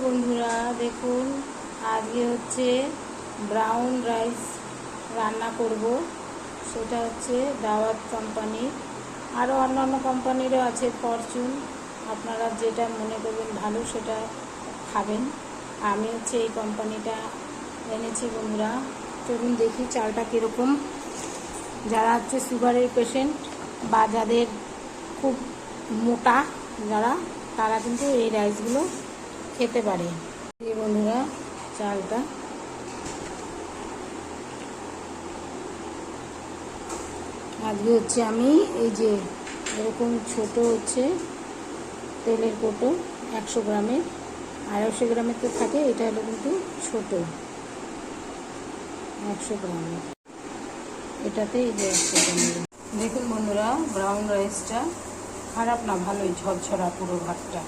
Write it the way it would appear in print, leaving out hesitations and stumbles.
বন্ধুরা, দেখুন আজকে হচ্ছে ব্রাউন রাইস রান্না করব। সেটা হচ্ছে দাওয়াত কোম্পানির, আরও অন্যান্য কোম্পানিরও আছে, ফরচুন। আপনারা যেটা মনে করবেন ভালো সেটা খাবেন। আমি হচ্ছে এই কোম্পানিটা এনেছি বন্ধুরা। চলুন দেখি চালটা কীরকম। যারা হচ্ছে সুগারের পেশেন্ট বা যাদের খুব মোটা তারা কিন্তু এই রাইসগুলো খেতে পারে। এই বন্ধুরা চালটা আজকে হচ্ছে আমি এই যে এরকম ছোট হচ্ছে তেলের কোটো 100 গ্রামের, 250 গ্রামের তো থাকে, এটা হলো কিন্তু ছোট 100 গ্রামের। এটাতে এই যে 100 গ্রামের। দেখুন বন্ধুরা, ব্রাউন রাইসটা খারাপ না, ভালোই ঝরঝরা পুরো ভাতটা।